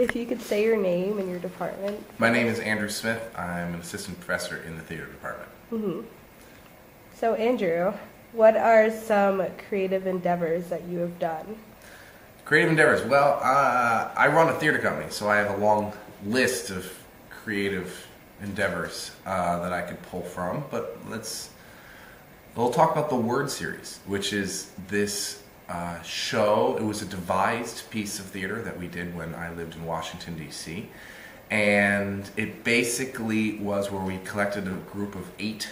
If you could say your name and your department. My name is Andrew Smith. I'm an assistant professor in the theater department. Mm-hmm. So Andrew, what are some creative endeavors that you have done? Creative endeavors. Well, I run a theater company, so I have a long list of creative endeavors that I could pull from. But we'll talk about the Word series, which is this show. It was a devised piece of theater that we did when I lived in Washington, D.C. And it basically was where we collected a group of 8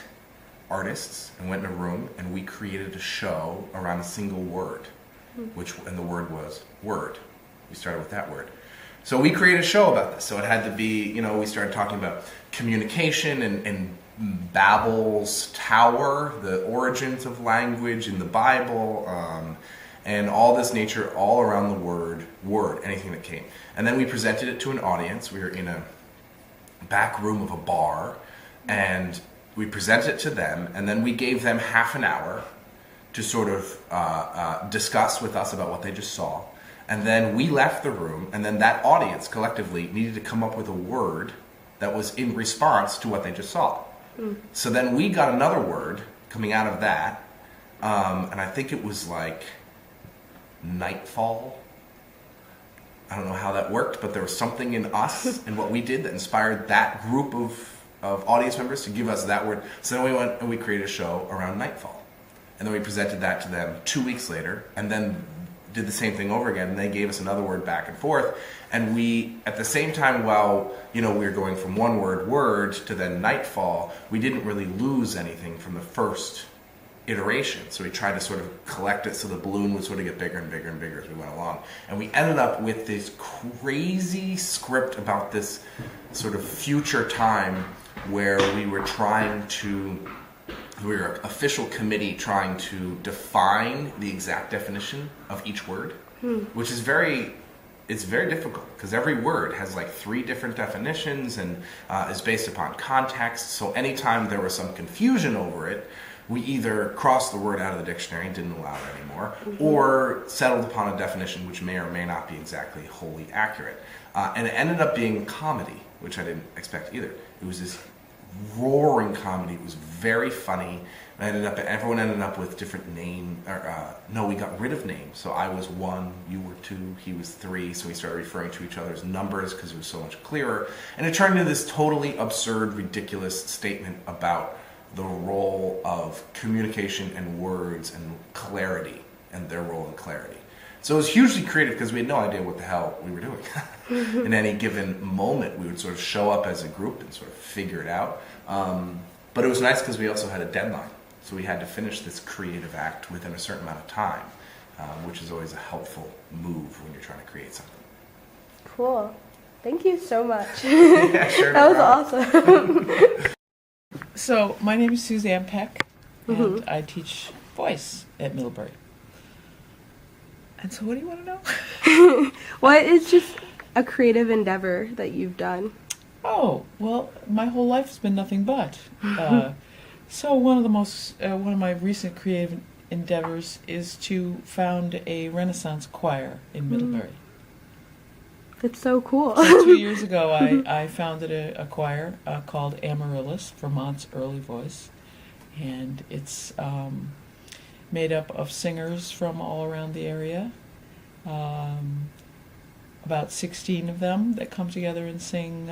artists and went in a room and we created a show around a single word, and the word was word. We started with that word. So we created a show about this. So it had to be, we started talking about communication and Babel's tower, the origins of language in the Bible, and all this nature all around the word, anything that came. And then we presented it to an audience. We were in a back room of a bar, and we presented it to them, and then we gave them half an hour to sort of discuss with us about what they just saw. And then we left the room, and then that audience collectively needed to come up with a word that was in response to what they just saw. So then we got another word coming out of that, and I think it was like nightfall. I don't know how that worked, but there was something in us and what we did that inspired that group of audience members to give us that word. So then we went and we created a show around nightfall. And then we presented that to them 2 weeks later, and then did the same thing over again, and they gave us another word back and forth. And we, at the same time, while we were going from one word to then nightfall, we didn't really lose anything from the first iteration. So we tried to sort of collect it so the balloon would sort of get bigger and bigger and bigger as we went along. And we ended up with this crazy script about this sort of future time where we were we were an official committee trying to define the exact definition of each word, which is very difficult because every word has like 3 different definitions and is based upon context. So anytime there was some confusion over it, we either crossed the word out of the dictionary and didn't allow it anymore, or settled upon a definition which may or may not be exactly wholly accurate. And it ended up being comedy, which I didn't expect either. It was this roaring comedy. It was very funny. Everyone ended up with different names. No, we got rid of names. So I was 1, you were 2, he was 3. So we started referring to each other as numbers because it was so much clearer. And it turned into this totally absurd, ridiculous statement about the role of communication and words and clarity and their role in clarity. So it was hugely creative because we had no idea what the hell we were doing. In any given moment, we would sort of show up as a group and sort of figure it out. But it was nice because we also had a deadline. So we had to finish this creative act within a certain amount of time, which is always a helpful move when you're trying to create something. Cool. Thank you so much. Yeah, sure, that was awesome. So my name is Suzanne Peck, and I teach voice at Middlebury. And so what do you want to know? What is just a creative endeavor that you've done? Oh, well, my whole life has been nothing but. So one of my recent creative endeavors is to found a Renaissance choir in Middlebury. That's so cool. So 2 years ago, I founded a choir called Amaryllis, Vermont's early voice, and it's made up of singers from all around the area. About 16 of them that come together and sing.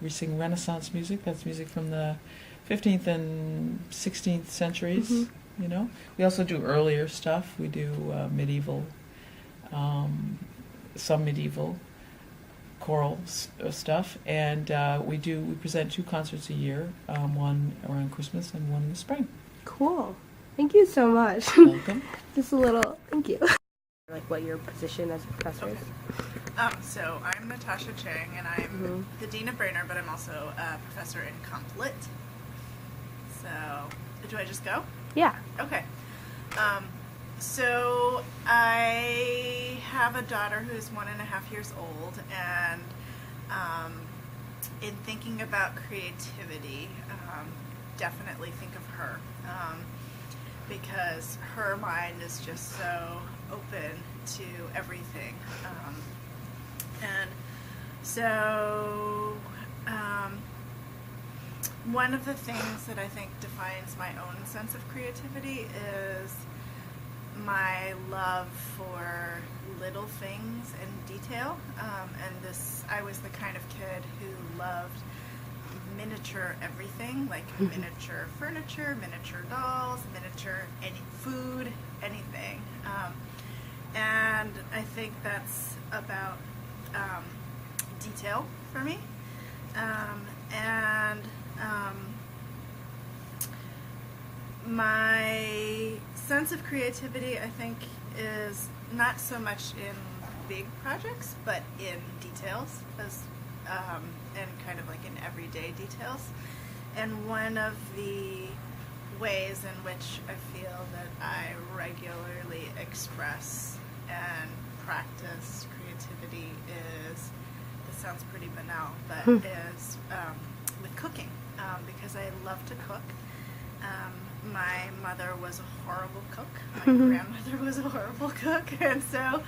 We sing Renaissance music. That's music from the 15th and 16th centuries. We also do earlier stuff. We do medieval, some medieval choral stuff, and we present 2 concerts a year, one around Christmas and one in the spring. Cool. Thank you so much. Welcome. Just a little thank you. Like what your position as a professor is. So I'm Natasha Chang, and I'm the Dean of Brainerd, but I'm also a professor in Comp Lit. So, do I just go? Yeah. Okay. So I have a daughter who's 1.5 years old, and in thinking about creativity, definitely think of her, because her mind is just so open to everything. And So one of the things that I think defines my own sense of creativity is my love for little things and detail. I was the kind of kid who loved miniature everything, like miniature furniture, miniature dolls, miniature food, anything. And I think that's about detail for me. My sense of creativity, I think, is not so much in big projects, but in details, and kind of like in everyday details. And one of the ways in which I feel that I regularly express and practice creativity is, this sounds pretty banal, but is with cooking, because I love to cook. My mother was a horrible cook. My grandmother was a horrible cook, and so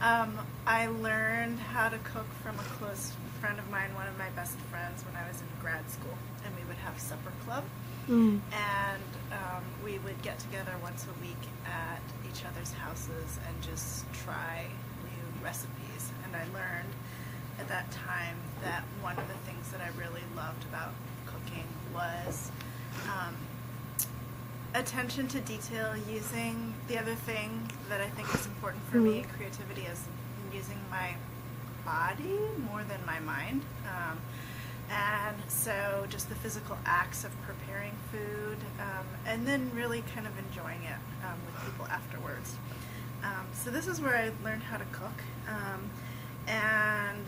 I learned how to cook from a close friend of mine, one of my best friends, when I was in grad school, and we would have supper club, and we would get together once a week at each other's houses and just try new recipes. And I learned at that time that one of the things that I really loved about cooking was attention to detail. Using the other thing that I think is important for me in creativity is using my body more than my mind. And so just the physical acts of preparing food, and then really kind of enjoying it with people afterwards. So this is where I learned how to cook. And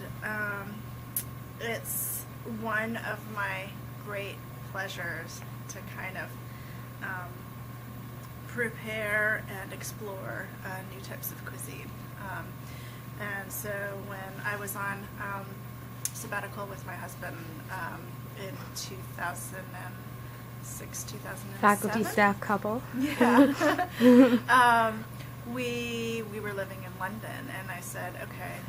it's one of my great pleasures to kind of prepare and explore new types of cuisine. And so when I was on sabbatical with my husband in 2006, 2007. Faculty staff couple. Yeah. We were living in London, and I said, okay,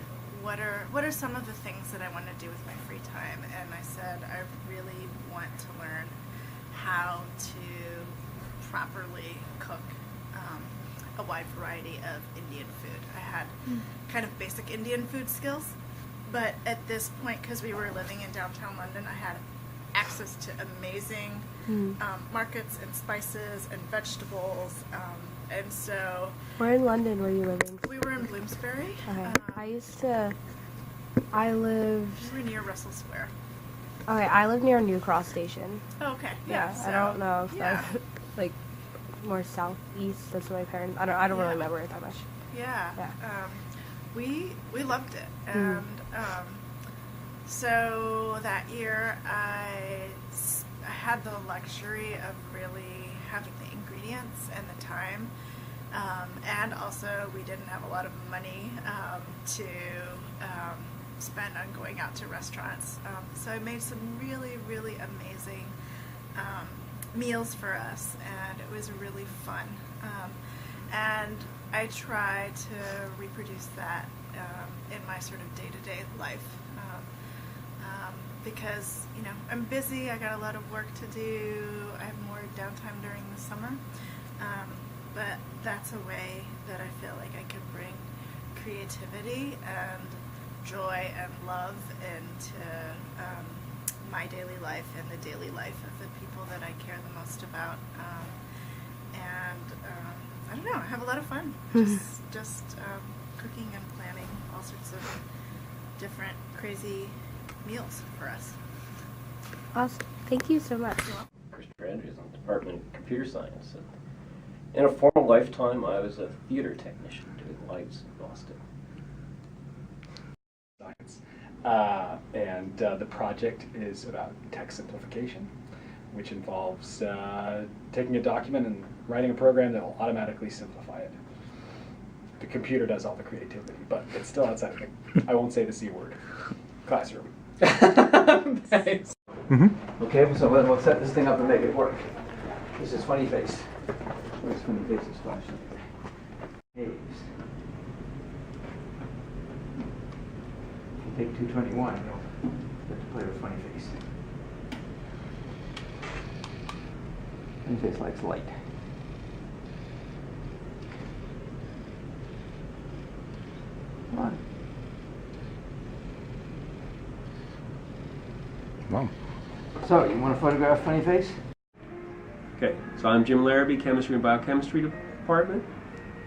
what are some of the things that I want to do with my free time? And I said, I really want to learn how to properly cook a wide variety of Indian food. I had kind of basic Indian food skills, but at this point, because we were living in downtown London, I had access to amazing markets and spices and vegetables, and so... Where in London were you living? We were in Bloomsbury. Okay. I lived... We were near Russell Square. Okay, I live near New Cross Station. Oh, okay. Yeah, So, I don't know if yeah. that's like more southeast. That's what my parents. I don't really remember it that much. Yeah. Yeah. We loved it, and so that year I had the luxury of really having the ingredients and the time, and also we didn't have a lot of money to spend on going out to restaurants. So I made some really, really amazing meals for us, and it was really fun. And I try to reproduce that in my sort of day-to-day life, because I'm busy. I got a lot of work to do. I have more downtime during the summer, but that's a way that I feel like I can bring creativity and joy and love into my daily life and the daily life of the people that I care the most about. I don't know, I have a lot of fun just cooking and planning all sorts of different crazy meals for us. Awesome. Thank you so much. Christopher Andrews on the Department of Computer Science. In a former lifetime, I was a theater technician doing lights in Boston. The project is about text simplification, which involves taking a document and writing a program that will automatically simplify it. The computer does all the creativity, but it's still outside of I won't say the C word. Classroom. Thanks. Okay, so we'll set this thing up and make it work. This is funny face. Where's funny faces flashing? Haze. Take 221. You'll get to play with funny face. Funny face likes light. Come on. Wow. So, you want to photograph funny face? Okay, so I'm Jim Larrabee, Chemistry and Biochemistry Department,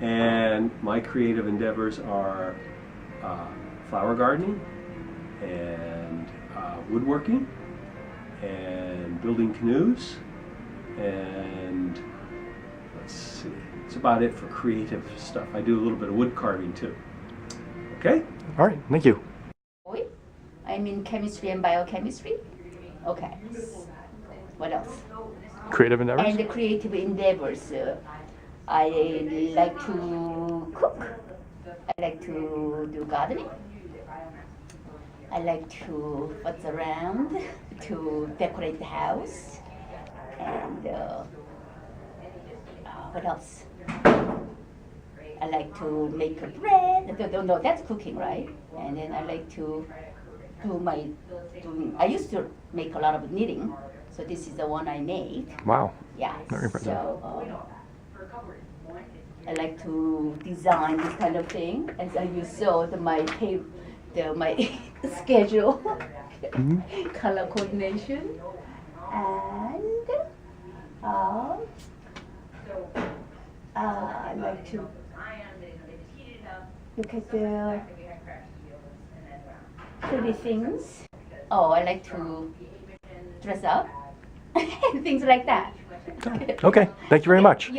and my creative endeavors are flower gardening and woodworking and building canoes, and let's see, that's about it for creative stuff. I do a little bit of wood carving too. Okay? All right, thank you. I'm in chemistry and biochemistry. Okay. What else? Creative endeavors? And the creative endeavors. I like to cook. I like to do gardening. I like to futz around, to decorate the house. And what else? I like to make a bread. No, that's cooking, right? And then I like to I used to make a lot of knitting, so this is the one I made. Wow. Yeah. Very impressive. So I like to design this kind of thing, as you saw my schedule, color coordination, and I like to look at the pretty things. Oh, I like to dress up, things like that. Okay, thank you very much.